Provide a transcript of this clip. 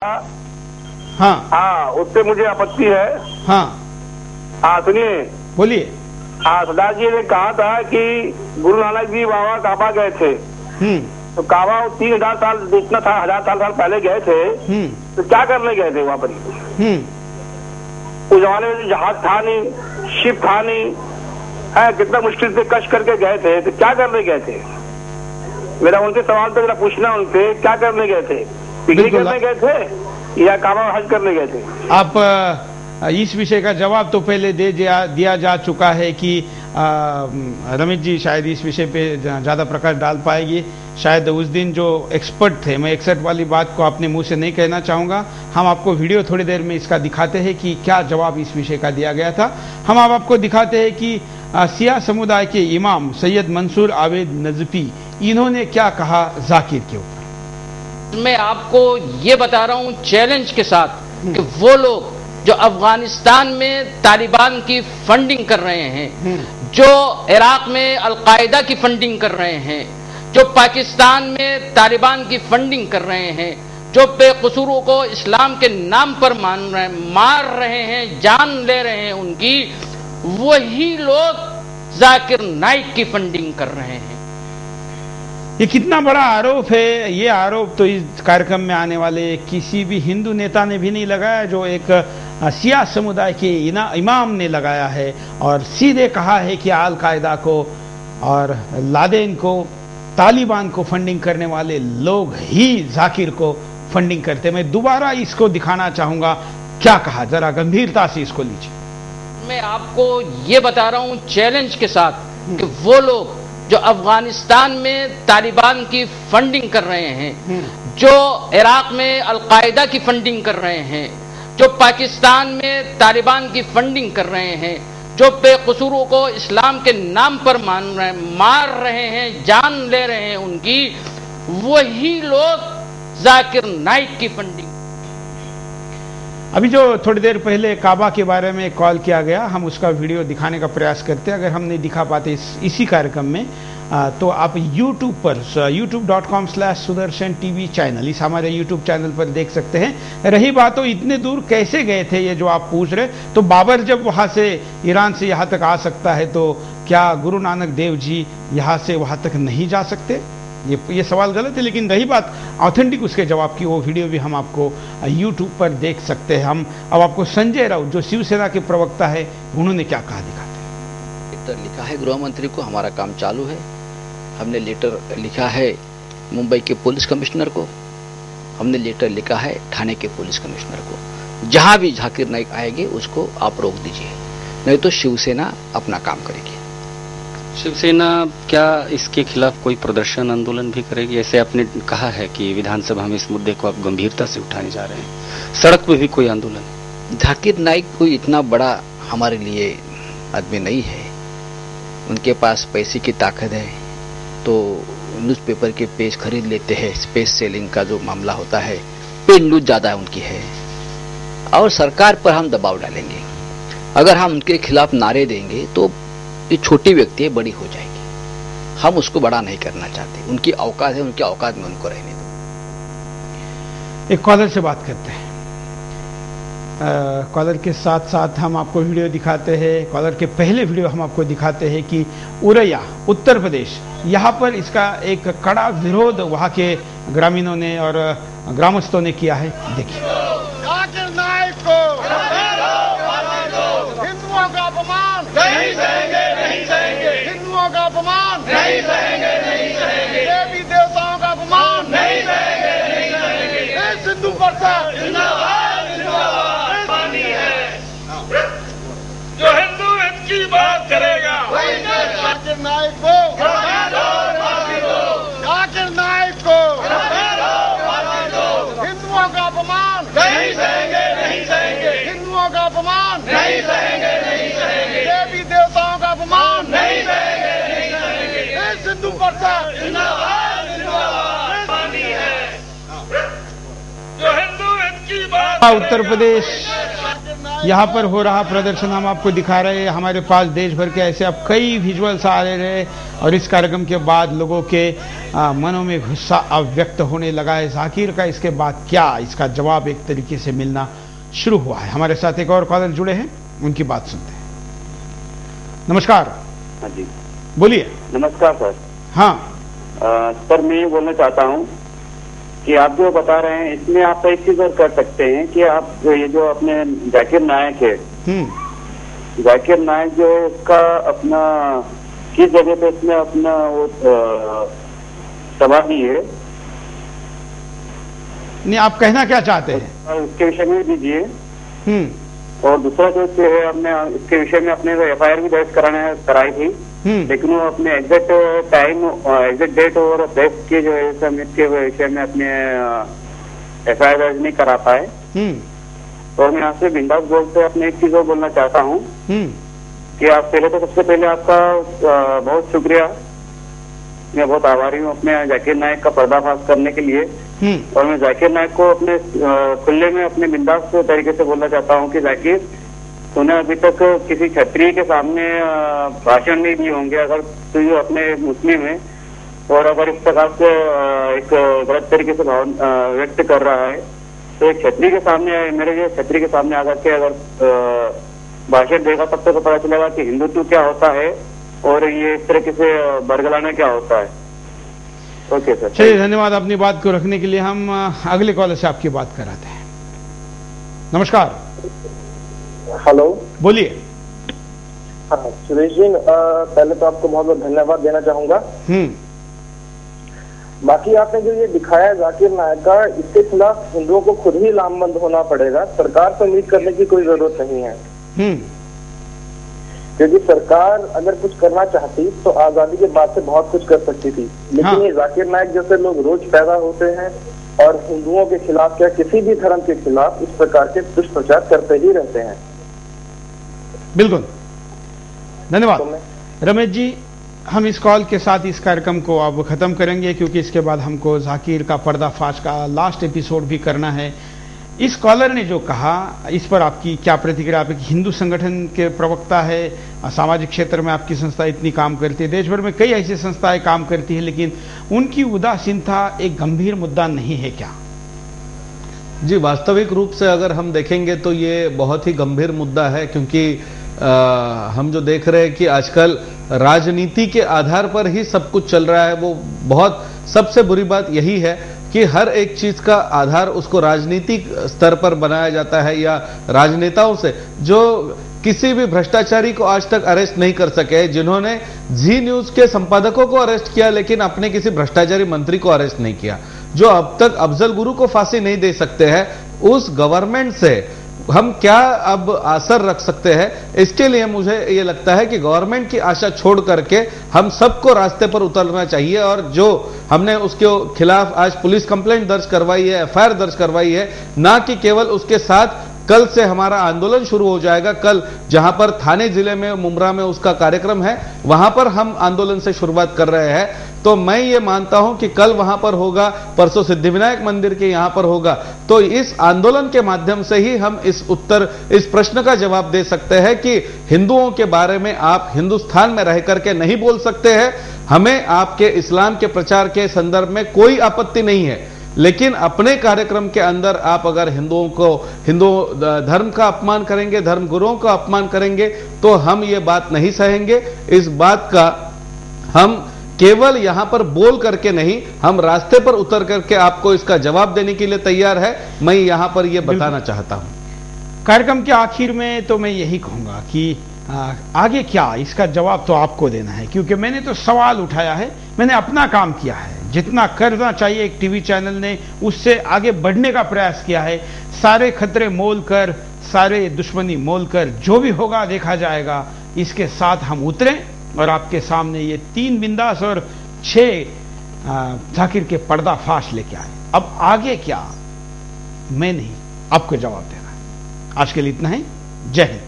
हाँ हाँ, उससे मुझे आपत्ति है। हाँ हाँ सुनिए, बोलिए। हाँ, सरदार जी ने कहा था कि गुरु नानक जी बाबा काबा गए थे। तो काबा 3000 साल जितना था, 1000 साल पहले गए थे। तो क्या करने गए थे वहाँ पर? उस जमाने में जहाज था नहीं, शिप था नहीं है, कितना मुश्किल से कष्ट करके गए थे। तो क्या करने गए थे? मेरा उनसे सवाल तो मेरा पूछना, उनसे क्या करने गए थे? पिकनिक करने गए थे या काबा हज करने गए थे? आप इस विषय का जवाब तो पहले दिया जा चुका है कि रमेश जी शायद इस विषय पे ज्यादा प्रकाश डाल पाएगी। शायद उस दिन जो एक्सपर्ट थे, मैं 61 वाली बात को अपने मुंह से नहीं कहना चाहूंगा। हम आपको वीडियो थोड़ी देर में इसका दिखाते हैं कि क्या जवाब इस विषय का दिया गया था। हम अब आपको दिखाते हैं कि सिया समुदाय के इमाम सैयद मंसूर आवेद नजफी, इन्होंने क्या कहा जाकिर के ऊपर। मैं आपको ये बता रहा हूं चैलेंज के साथ कि वो लोग जो अफगानिस्तान में तालिबान की फंडिंग कर रहे हैं, जो इराक में अलकायदा की फंडिंग कर रहे हैं, जो पाकिस्तान में तालिबान की फंडिंग कर रहे हैं, जो बेकसूरों को इस्लाम के नाम पर मार रहे हैं, जान ले रहे हैं उनकी, वही लोग जाकिर नाइक की फंडिंग कर रहे हैं। ये कितना बड़ा आरोप है। ये आरोप तो इस कार्यक्रम में आने वाले किसी भी हिंदू नेता ने भी नहीं लगाया, जो एक सिया समुदाय के इमाम ने लगाया है और सीधे कहा है कि अल कायदा को और लादेन को, तालिबान को फंडिंग करने वाले लोग ही जाकिर को फंडिंग करते। मैं दोबारा इसको दिखाना चाहूंगा, क्या कहा, जरा गंभीरता से इसको लीजिए। मैं आपको ये बता रहा हूं चैलेंज के साथ कि वो लोग जो अफगानिस्तान में तालिबान की फंडिंग कर रहे हैं, जो इराक में अलकायदा की फंडिंग कर रहे हैं, जो पाकिस्तान में तालिबान की फंडिंग कर रहे हैं, जो बेकसूरों को इस्लाम के नाम पर मार रहे हैं, जान ले रहे हैं उनकी, वही लोग जाकिर नाइक की फंडिंग। अभी जो थोड़ी देर पहले काबा के बारे में कॉल किया गया, हम उसका वीडियो दिखाने का प्रयास करते हैं। अगर हम नहीं दिखा पाते इसी कार्यक्रम में, तो आप YouTube पर youtube.com/sudarshan TV चैनल, इस हमारे YouTube चैनल पर देख सकते हैं। रही बात तो इतने दूर कैसे गए थे, ये जो आप पूछ रहे, तो बाबर जब वहां से ईरान से यहां तक आ सकता है, तो क्या गुरु नानक देव जी यहां से वहां तक नहीं जा सकते? ये सवाल गलत है। लेकिन रही बात ऑथेंटिक उसके जवाब की, वो वीडियो भी हम आपको YouTube पर देख सकते हैं। हम अब आपको संजय राउत, जो शिवसेना के प्रवक्ता है, उन्होंने क्या कहा दिखाते हैं। लेटर लिखा है गृह मंत्री को, हमारा काम चालू है। हमने लेटर लिखा है मुंबई के पुलिस कमिश्नर को, हमने लेटर लिखा है ठाणे के पुलिस कमिश्नर को। जहां भी जाकिर नाइक आएंगे उसको आप रोक दीजिए, नहीं तो शिवसेना अपना काम करेगी। शिवसेना क्या इसके खिलाफ कोई प्रदर्शन आंदोलन भी करेगी? ऐसे आपने कहा है कि विधानसभा में इस मुद्दे को आप गंभीरता से उठाने जा रहे हैं, सड़क पे भी कोई आंदोलन? जाकिर नाइक कोई इतना बड़ा हमारे लिए आदमी नहीं है। उनके पास पैसे की ताकत है तो न्यूज़पेपर के पेज खरीद लेते हैं। स्पेस सेलिंग का जो मामला होता है, पेड न्यूज ज्यादा उनकी है, और सरकार पर हम दबाव डालेंगे। अगर हम उनके खिलाफ नारे देंगे तो ये छोटी व्यक्ति है, बड़ी हो जाएगी। हम उसको बड़ा नहीं करना चाहते। उनकी औकात है, उनकी औकात में उनको रहने दो। एक कॉलर से बात करते हैं। कॉलर के साथ साथ हम आपको वीडियो दिखाते हैं। कॉलर के पहले वीडियो हम आपको दिखाते हैं कि उरैया उत्तर प्रदेश, यहाँ पर इसका एक कड़ा विरोध वहां के ग्रामीणों ने और ग्रामस्थों ने किया है। देखिए। जाकिर नाइक को हिंदुओं का अपमान नहीं सहेंगे, नहीं सहेंगे। हिंदुओं का अपमान नहीं सहेंगे, नहीं सहेंगे। देवी देवताओं का अपमान नहीं सहेंगे, नहीं सहेंगे। सिंधु प्रसाद जिंदाबाद, जिंदाबाद। पानी है जो हिंदू हित की बात करेगा, जाकिर नाइक को, जाकिर नाइक को हिंदुओं का अपमान नहीं सहेंगे, नहीं सहेंगे। हिंदुओं का अपमान नहीं सहेंगे, नहीं सहेंगे। देवी देवताओं का अपमान नहीं सहेंगे, नहीं सहेंगे। सिंधु प्रसाद जिंदाबाद, जिंदाबाद। पानी है जो हिंदू हित की बात। उत्तर प्रदेश, यहाँ पर हो रहा प्रदर्शन हम आपको दिखा रहे हैं। हमारे पास देश भर के ऐसे अब कई विजुअल्स आ रहे हैं। और इस कार्यक्रम के बाद लोगों के मनों में गुस्सा अव्यक्त होने लगा है जाकिर का। इसके बाद क्या, इसका जवाब एक तरीके से मिलना शुरू हुआ है। हमारे साथ एक और कॉलर जुड़े हैं, उनकी बात सुनते हैं। नमस्कार। हाँ जी, बोलिए। नमस्कार सर। हाँ सर, मैं ये बोलना चाहता हूँ कि आप जो बता रहे हैं इसमें आप एक चीज और कर सकते हैं कि आप ये जो अपने जाकिर नायक है, जाकिर नायक जो है उसका अपना किस जगह पे इसमें अपना वो सभा की है, नहीं आप कहना क्या चाहते हैं उसके विषय में दीजिए। और दूसरा जो है हमने इसके विषय में अपने FIR भी दर्ज कराई थी, लेकिन वो अपने एग्जैक्ट टाइम, एग्जैक्ट डेट और प्लेस के जो है समिट के विषय में अपने FIR दर्ज नहीं करा पाए। और मैं यहाँ से बिंदास बोल से अपने एक चीज और बोलना चाहता हूँ कि आप पहले तो सबसे पहले आपका बहुत शुक्रिया, मैं बहुत आभारी हूँ अपने जाकिर नायक का पर्दाफाश करने के लिए। और मैं जाकिर नायक को अपने खुले में अपने बिंदास तरीके से बोलना चाहता हूँ कि जाकिर, तूने अभी तक किसी क्षत्रिय के सामने भाषण नहीं दिए होंगे। अगर तू अपने मुस्लिम है और अगर इस प्रकार से एक गलत तरीके से भाव व्यक्त कर रहा है, तो एक क्षत्रिय के सामने, मेरे जो क्षत्रिय के सामने आकर के अगर भाषण देगा तब तक तो पता चलेगा कि हिंदुत्व क्या होता है और ये इस तरीके से बरगलाना क्या होता है। ओके सर, चलिए धन्यवाद अपनी बात को रखने के लिए। हम अगले कॉलर से आपकी बात कराते हैं। नमस्कार। हेलो, बोलिए। हाँ सुरेश जी, पहले तो आपको बहुत बहुत धन्यवाद देना चाहूंगा। बाकी आपने जो ये दिखाया जाकिर नायक का, इसके खिलाफ हिंदुओं को खुद ही लामबंद होना पड़ेगा, सरकार से उम्मीद करने की कोई जरूरत नहीं है। क्योंकि सरकार अगर कुछ करना चाहती तो आजादी के बाद से बहुत कुछ कर सकती थी, लेकिन ये जाकिर नायक जैसे लोग रोज पैदा होते हैं और हिंदुओं के खिलाफ या किसी भी धर्म के खिलाफ इस प्रकार के दुष्प्रचार करते ही रहते हैं। बिल्कुल, धन्यवाद रमेश जी। हम इस कॉल के साथ इस कार्यक्रम को अब खत्म करेंगे, क्योंकि इसके बाद हमको जाकिर का पर्दाफाश का लास्ट एपिसोड भी करना है। इस कॉलर ने जो कहा, इस पर आपकी क्या प्रतिक्रिया? आप एक हिंदू संगठन के प्रवक्ता है, सामाजिक क्षेत्र में आपकी संस्था इतनी काम करती है, देश भर में कई ऐसी संस्थाएं काम करती है, लेकिन उनकी उदासीनता एक गंभीर मुद्दा नहीं है क्या? जी, वास्तविक रूप से अगर हम देखेंगे तो ये बहुत ही गंभीर मुद्दा है, क्योंकि हम जो देख रहे हैं कि आजकल राजनीति के आधार पर ही सब कुछ चल रहा है। वो बहुत सबसे बुरी बात यही है कि हर एक चीज का आधार उसको राजनीतिक स्तर पर बनाया जाता है, या राजनेताओं से जो किसी भी भ्रष्टाचारी को आज तक अरेस्ट नहीं कर सके, जिन्होंने जी न्यूज के संपादकों को अरेस्ट किया लेकिन अपने किसी भ्रष्टाचारी मंत्री को अरेस्ट नहीं किया, जो अब तक अफजल गुरु को फांसी नहीं दे सकते हैं, उस गवर्नमेंट से हम क्या अब असर रख सकते हैं? इसके लिए मुझे ये लगता है कि गवर्नमेंट की आशा छोड़ करके हम सबको रास्ते पर उतरना चाहिए। और जो हमने उसके खिलाफ आज पुलिस कंप्लेंट दर्ज करवाई है, FIR दर्ज करवाई है, ना कि केवल उसके साथ कल से हमारा आंदोलन शुरू हो जाएगा। कल जहां पर थाने जिले में मुमरा में उसका कार्यक्रम है, वहां पर हम आंदोलन से शुरुआत कर रहे हैं। तो मैं ये मानता हूं कि कल वहां पर होगा, परसों सिद्धिविनायक मंदिर के यहां पर होगा। तो इस आंदोलन के माध्यम से ही हम इस प्रश्न का जवाब दे सकते हैं कि हिंदुओं के बारे में आप हिंदुस्तान में रह करके नहीं बोल सकते हैं। हमें आपके इस्लाम के प्रचार के संदर्भ में कोई आपत्ति नहीं है, लेकिन अपने कार्यक्रम के अंदर आप अगर हिंदू धर्म का अपमान करेंगे, धर्म गुरुओं का अपमान करेंगे, तो हम ये बात नहीं सहेंगे। इस बात का हम केवल यहां पर बोल करके नहीं, हम रास्ते पर उतर करके आपको इसका जवाब देने के लिए तैयार है। मैं यहां पर यह बताना चाहता हूं। कार्यक्रम के आखिर में तो मैं यही कहूंगा कि आगे क्या, इसका जवाब तो आपको देना है, क्योंकि मैंने तो सवाल उठाया है, मैंने अपना काम किया है, जितना करना चाहिए एक टीवी चैनल ने उससे आगे बढ़ने का प्रयास किया है। सारे खतरे मोल कर, सारे दुश्मनी मोल कर, जो भी होगा देखा जाएगा, इसके साथ हम उतरें और आपके सामने ये 3 बिंदास और 6 जाकिर के पर्दाफाश लेके आए। अब आगे क्या, मैं नहीं, आपको जवाब देना है। आज के लिए इतना ही। जय हिंद।